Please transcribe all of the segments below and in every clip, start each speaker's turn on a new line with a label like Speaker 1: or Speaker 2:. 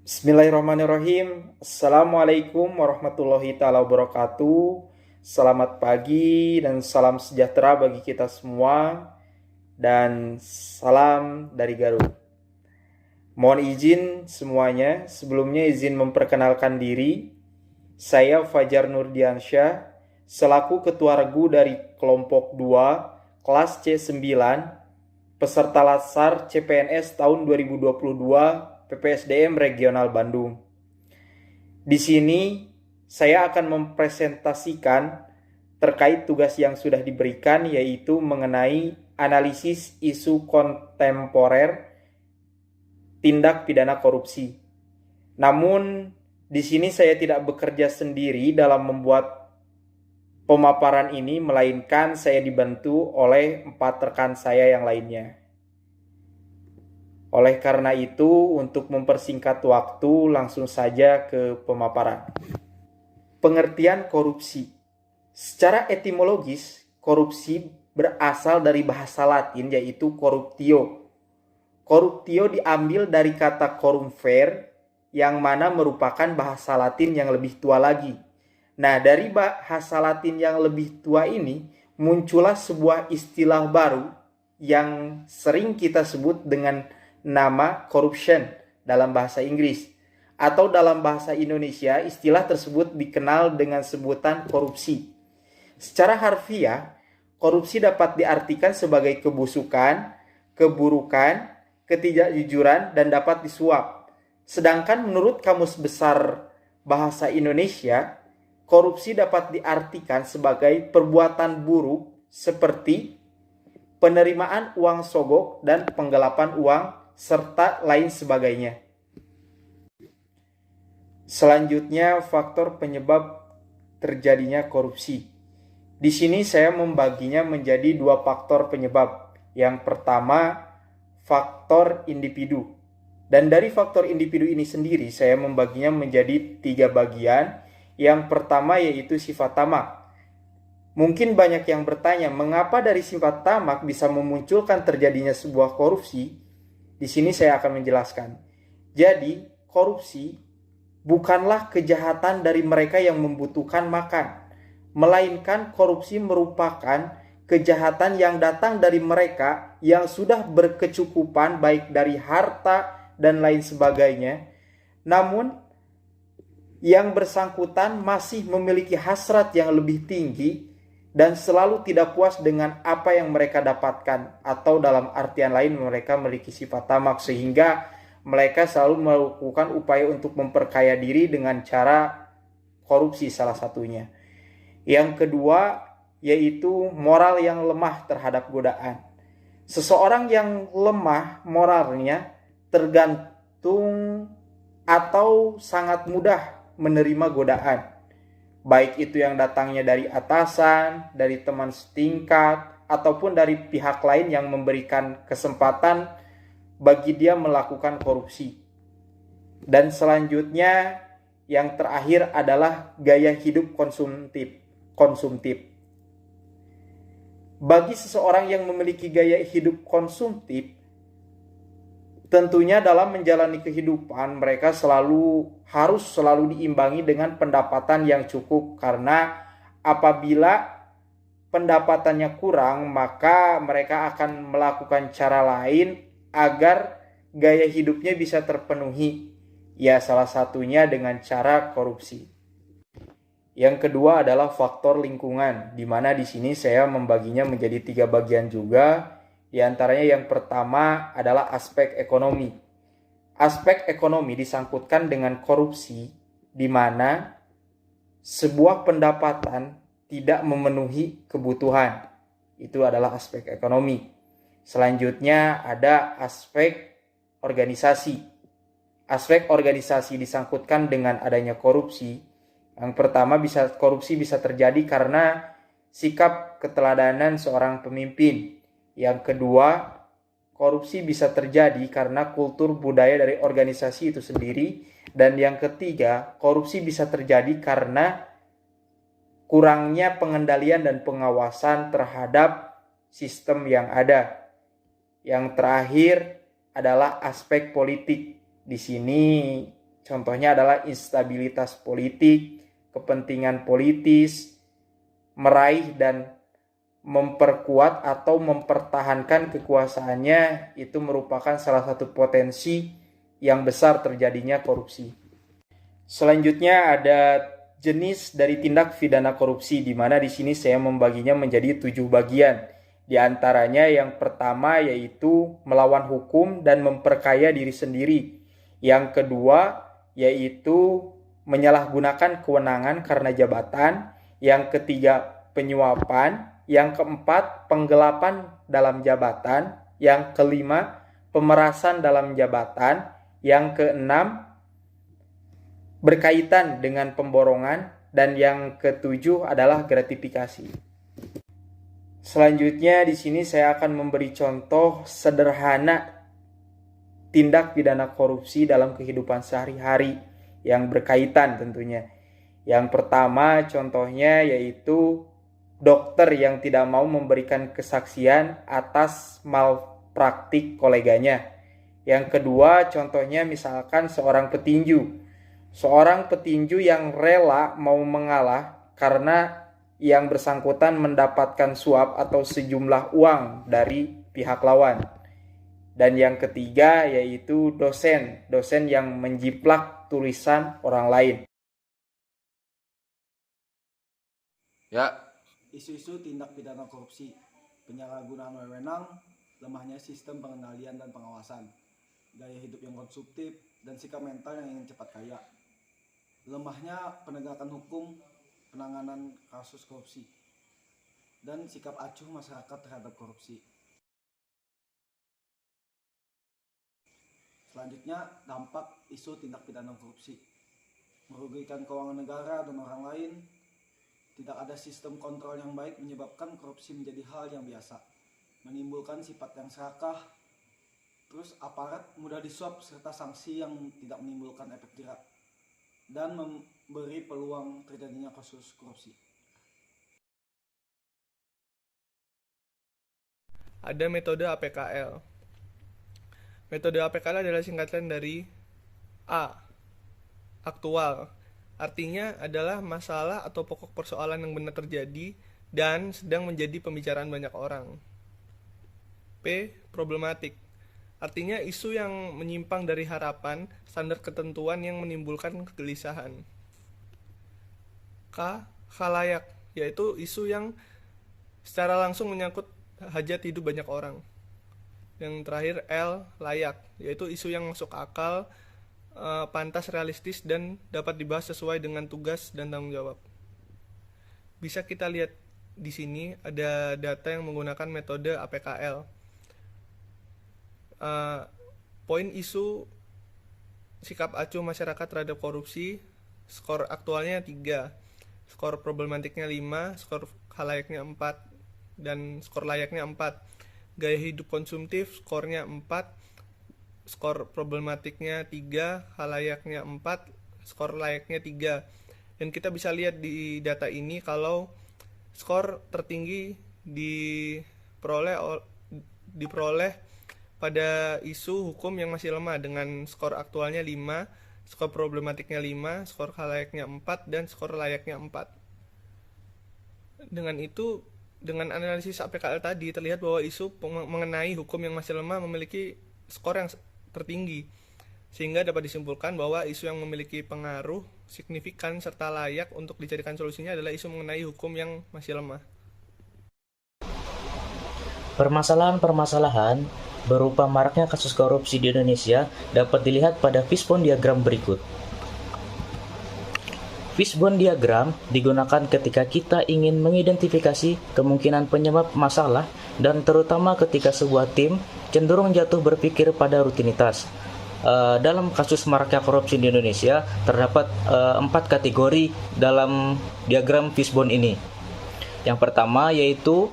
Speaker 1: Bismillahirrahmanirrahim. Assalamualaikum warahmatullahi taala wabarakatuh. Selamat pagi dan salam sejahtera bagi kita semua. Dan salam dari Garut. Mohon izin semuanya, sebelumnya izin memperkenalkan diri. Saya Fajar Nurdiansyah, selaku Ketua Regu dari Kelompok 2, kelas C9, peserta Latsar CPNS tahun 2022 PPSDM Regional Bandung. Di sini saya akan mempresentasikan terkait tugas yang sudah diberikan, yaitu mengenai analisis isu kontemporer tindak pidana korupsi. Namun di sini saya tidak bekerja sendiri dalam membuat pemaparan ini, melainkan saya dibantu oleh 4 rekan saya yang lainnya. Oleh karena itu, untuk mempersingkat waktu, langsung saja ke pemaparan. Pengertian korupsi. Secara etimologis, korupsi berasal dari bahasa Latin, yaitu corruptio. Corruptio diambil dari kata corrumere, yang mana merupakan bahasa Latin yang lebih tua lagi. Nah, dari bahasa Latin yang lebih tua ini, muncullah sebuah istilah baru yang sering kita sebut dengan nama corruption dalam bahasa Inggris, atau dalam bahasa Indonesia istilah tersebut dikenal dengan sebutan korupsi. Secara harfiah, korupsi dapat diartikan sebagai kebusukan, keburukan, ketidakjujuran, dan dapat disuap. Sedangkan menurut Kamus Besar Bahasa Indonesia, korupsi dapat diartikan sebagai perbuatan buruk seperti penerimaan uang sogok dan penggelapan uang serta lain sebagainya. Selanjutnya, faktor penyebab terjadinya korupsi. Di sini saya membaginya menjadi 2 faktor penyebab. Yang pertama, faktor individu. Dan dari faktor individu ini sendiri, saya membaginya menjadi 3 bagian. Yang pertama yaitu sifat tamak. Mungkin banyak yang bertanya, mengapa dari sifat tamak bisa memunculkan terjadinya sebuah korupsi? Di sini saya akan menjelaskan. Jadi, korupsi bukanlah kejahatan dari mereka yang membutuhkan makan, melainkan korupsi merupakan kejahatan yang datang dari mereka yang sudah berkecukupan baik dari harta dan lain sebagainya. Namun, yang bersangkutan masih memiliki hasrat yang lebih tinggi dan selalu tidak puas dengan apa yang mereka dapatkan, atau dalam artian lain mereka memiliki sifat tamak, sehingga mereka selalu melakukan upaya untuk memperkaya diri dengan cara korupsi salah satunya. Yang kedua yaitu moral yang lemah terhadap godaan. Seseorang yang lemah moralnya tergantung atau sangat mudah menerima godaan, baik itu yang datangnya dari atasan, dari teman setingkat, ataupun dari pihak lain yang memberikan kesempatan bagi dia melakukan korupsi. Dan selanjutnya, yang terakhir adalah gaya hidup konsumtif. Bagi seseorang yang memiliki gaya hidup konsumtif, tentunya dalam menjalani kehidupan mereka harus selalu diimbangi dengan pendapatan yang cukup, karena apabila pendapatannya kurang maka mereka akan melakukan cara lain agar gaya hidupnya bisa terpenuhi. Ya, salah satunya dengan cara korupsi. Yang kedua adalah faktor lingkungan, di mana di sini saya membaginya menjadi 3 bagian juga. Di antaranya yang pertama adalah aspek ekonomi. Aspek ekonomi disangkutkan dengan korupsi, di mana sebuah pendapatan tidak memenuhi kebutuhan. Itu adalah aspek ekonomi. Selanjutnya ada aspek organisasi. Aspek organisasi disangkutkan dengan adanya korupsi. Yang pertama, korupsi bisa terjadi karena sikap keteladanan seorang pemimpin. Yang kedua, korupsi bisa terjadi karena kultur budaya dari organisasi itu sendiri. Dan yang ketiga, korupsi bisa terjadi karena kurangnya pengendalian dan pengawasan terhadap sistem yang ada. Yang terakhir adalah aspek politik. Di sini Contohnya adalah instabilitas politik, kepentingan politis, meraih dan memperkuat atau mempertahankan kekuasaannya itu merupakan salah satu potensi yang besar terjadinya korupsi. Selanjutnya ada jenis dari tindak pidana korupsi, di mana di sini saya membaginya menjadi 7 bagian. Di antaranya yang pertama yaitu melawan hukum dan memperkaya diri sendiri. Yang kedua yaitu menyalahgunakan kewenangan karena jabatan. Yang ketiga penyuapan. Yang keempat penggelapan dalam jabatan. Yang kelima pemerasan dalam jabatan. Yang keenam berkaitan dengan pemborongan. Dan yang ketujuh adalah gratifikasi. Selanjutnya di sini saya akan memberi contoh sederhana tindak pidana korupsi dalam kehidupan sehari-hari yang berkaitan tentunya. Yang pertama contohnya yaitu dokter yang tidak mau memberikan kesaksian atas malpraktik koleganya. Yang kedua contohnya misalkan seorang petinju. Seorang petinju yang rela mau mengalah karena yang bersangkutan mendapatkan suap atau sejumlah uang dari pihak lawan. Dan yang ketiga yaitu dosen yang menjiplak tulisan orang lain.
Speaker 2: Ya. Isu-isu tindak pidana korupsi, penyalahgunaan wewenang, lemahnya sistem pengendalian dan pengawasan, gaya hidup yang konsumtif, dan sikap mental yang ingin cepat kaya. Lemahnya penegakan hukum, penanganan kasus korupsi, dan sikap acuh masyarakat terhadap korupsi. Selanjutnya, dampak isu tindak pidana korupsi. Merugikan keuangan negara dan orang lain, tidak ada sistem kontrol yang baik menyebabkan korupsi menjadi hal yang biasa, menimbulkan sifat yang serakah, terus aparat mudah disuap serta sanksi yang tidak menimbulkan efek jerak, dan memberi peluang terjadinya kasus korupsi.
Speaker 3: Ada metode APKL. Metode APKL adalah singkatan dari A. Aktual. Artinya adalah masalah atau pokok persoalan yang benar terjadi dan sedang menjadi pembicaraan banyak orang. P. Problematik. Artinya isu yang menyimpang dari harapan, standar ketentuan yang menimbulkan kegelisahan. K. Khalayak, yaitu isu yang secara langsung menyangkut hajat hidup banyak orang. Yang terakhir L. Layak, yaitu isu yang masuk akal, pantas, realistis, dan dapat dibahas sesuai dengan tugas dan tanggung jawab. Bisa kita lihat di sini ada data yang menggunakan metode APKL. Poin isu sikap acuh masyarakat terhadap korupsi, skor aktualnya 3, skor problematiknya 5, skor halayaknya 4, dan skor layaknya 4. Gaya hidup konsumtif skornya 4, skor problematiknya 3, halayaknya 4, skor layaknya 3. Dan kita bisa lihat di data ini kalau skor tertinggi diperoleh pada isu hukum yang masih lemah dengan skor aktualnya 5, skor problematiknya 5, skor halayaknya 4, dan skor layaknya 4. Dengan itu, dengan analisis APKL tadi terlihat bahwa isu mengenai hukum yang masih lemah memiliki skor yang tertinggi, sehingga dapat disimpulkan bahwa isu yang memiliki pengaruh signifikan serta layak untuk dicarikan solusinya adalah isu mengenai hukum yang masih lemah.
Speaker 4: Permasalahan-permasalahan berupa maraknya kasus korupsi di Indonesia dapat dilihat pada fishbone diagram berikut. Fishbone diagram digunakan ketika kita ingin mengidentifikasi kemungkinan penyebab masalah dan terutama ketika sebuah tim cenderung jatuh berpikir pada rutinitas. Dalam kasus maraknya korupsi di Indonesia terdapat 4 kategori dalam diagram fishbone ini. Yang pertama yaitu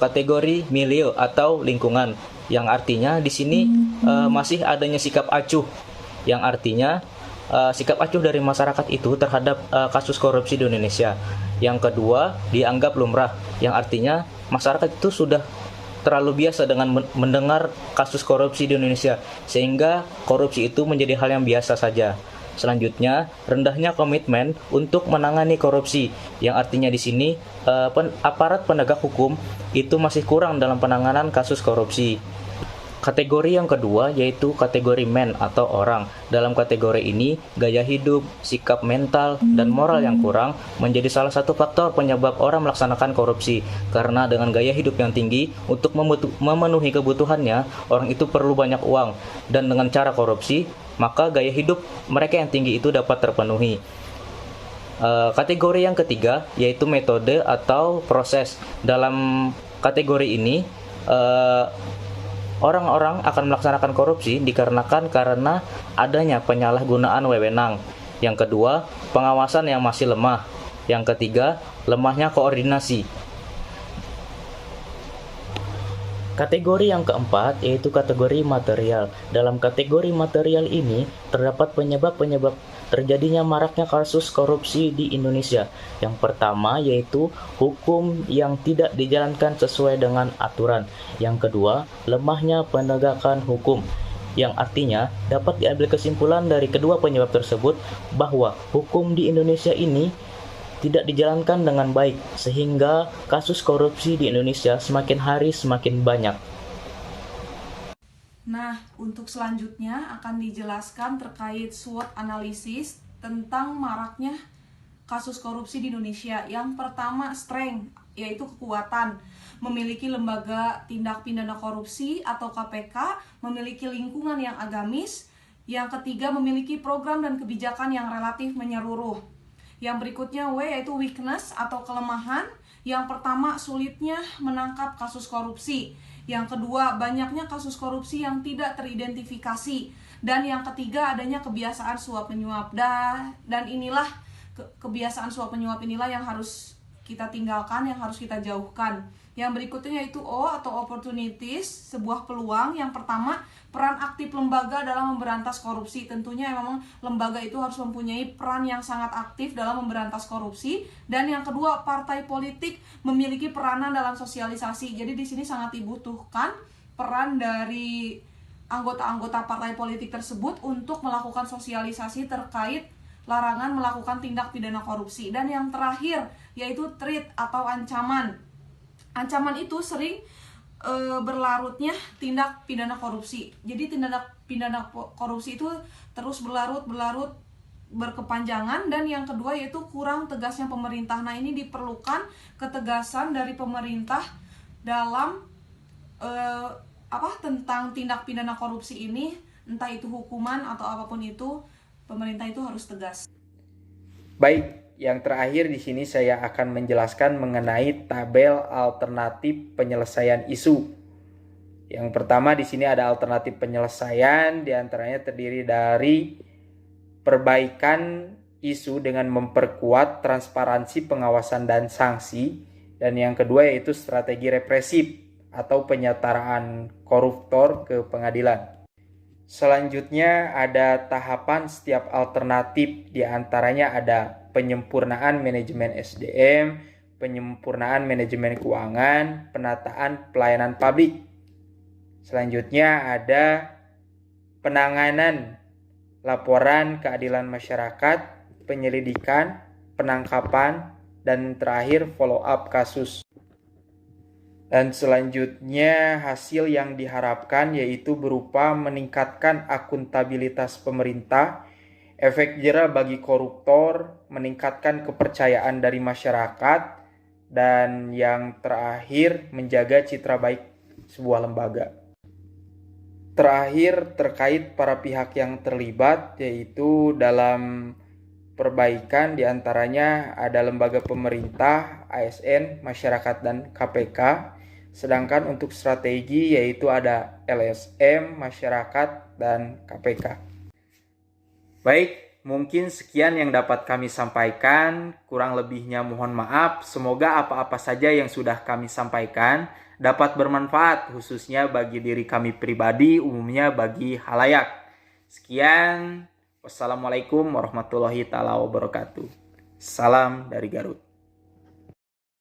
Speaker 4: kategori milieu atau lingkungan, yang artinya di sini masih adanya sikap acuh, yang artinya sikap acuh dari masyarakat itu terhadap kasus korupsi di Indonesia. Yang kedua dianggap lumrah, yang artinya masyarakat itu sudah terlalu biasa dengan mendengar kasus korupsi di Indonesia, sehingga korupsi itu menjadi hal yang biasa saja. Selanjutnya, rendahnya komitmen untuk menangani korupsi, yang artinya di sini aparat penegak hukum itu masih kurang dalam penanganan kasus korupsi. Kategori yang kedua yaitu kategori men atau orang. Dalam kategori ini, gaya hidup, sikap mental, dan moral yang kurang menjadi salah satu faktor penyebab orang melaksanakan korupsi. Karena dengan gaya hidup yang tinggi, untuk memenuhi kebutuhannya, orang itu perlu banyak uang. Dan dengan cara korupsi, maka gaya hidup mereka yang tinggi itu dapat terpenuhi. Kategori yang ketiga yaitu metode atau proses. Dalam kategori ini, orang-orang akan melaksanakan korupsi karena adanya penyalahgunaan wewenang. Yang kedua, pengawasan yang masih lemah. Yang ketiga, lemahnya koordinasi. Kategori yang keempat yaitu kategori material. Dalam kategori material ini terdapat penyebab-penyebab terjadinya maraknya kasus korupsi di Indonesia. Yang pertama yaitu hukum yang tidak dijalankan sesuai dengan aturan. Yang kedua, lemahnya penegakan hukum. Yang artinya dapat diambil kesimpulan dari kedua penyebab tersebut bahwa hukum di Indonesia ini tidak dijalankan dengan baik, sehingga kasus korupsi di Indonesia semakin hari semakin banyak.
Speaker 5: Nah, untuk selanjutnya akan dijelaskan terkait SWOT analisis tentang maraknya kasus korupsi di Indonesia. Yang pertama, strength, yaitu kekuatan. Memiliki lembaga tindak pidana korupsi atau KPK, memiliki lingkungan yang agamis. Yang ketiga, memiliki program dan kebijakan yang relatif menyeluruh. Yang berikutnya W yaitu weakness atau kelemahan. Yang pertama, sulitnya menangkap kasus korupsi. Yang kedua, banyaknya kasus korupsi yang tidak teridentifikasi. Dan yang ketiga, adanya kebiasaan suap menyuap. Dan inilah kebiasaan suap menyuap inilah yang harus kita tinggalkan, yang harus kita jauhkan. Yang berikutnya yaitu O atau opportunities, sebuah peluang. Yang pertama, peran aktif lembaga dalam memberantas korupsi. Tentunya memang lembaga itu harus mempunyai peran yang sangat aktif dalam memberantas korupsi. Dan yang kedua, partai politik memiliki peranan dalam sosialisasi. Jadi di sini sangat dibutuhkan peran dari anggota-anggota partai politik tersebut untuk melakukan sosialisasi terkait larangan melakukan tindak pidana korupsi. Dan yang terakhir yaitu threat atau ancaman. Ancaman itu sering berlarutnya tindak pidana korupsi. Jadi tindak pidana korupsi itu terus berlarut berkepanjangan. Dan yang kedua yaitu kurang tegasnya pemerintah. Nah, ini diperlukan ketegasan dari pemerintah dalam tentang tindak pidana korupsi ini, entah itu hukuman atau apapun itu, pemerintah itu harus tegas.
Speaker 1: Baik, yang terakhir di sini saya akan menjelaskan mengenai tabel alternatif penyelesaian isu. Yang pertama di sini ada alternatif penyelesaian, diantaranya terdiri dari perbaikan isu dengan memperkuat transparansi pengawasan dan sanksi, dan yang kedua yaitu strategi represif atau penyetaraan koruptor ke pengadilan. Selanjutnya ada tahapan setiap alternatif, diantaranya ada penyempurnaan manajemen SDM, penyempurnaan manajemen keuangan, penataan pelayanan publik. Selanjutnya ada penanganan laporan keadilan masyarakat, penyelidikan, penangkapan, dan terakhir follow up kasus. Dan selanjutnya hasil yang diharapkan yaitu berupa meningkatkan akuntabilitas pemerintah, efek jera bagi koruptor, meningkatkan kepercayaan dari masyarakat, dan yang terakhir menjaga citra baik sebuah lembaga. Terakhir terkait para pihak yang terlibat yaitu dalam perbaikan diantaranya ada lembaga pemerintah, ASN, masyarakat, dan KPK. Sedangkan untuk strategi yaitu ada LSM, masyarakat, dan KPK. Baik, mungkin sekian yang dapat kami sampaikan. Kurang lebihnya mohon maaf. Semoga apa-apa saja yang sudah kami sampaikan dapat bermanfaat khususnya bagi diri kami pribadi, umumnya bagi halayak. Sekian. Wassalamualaikum warahmatullahi wabarakatuh. Salam dari Garut.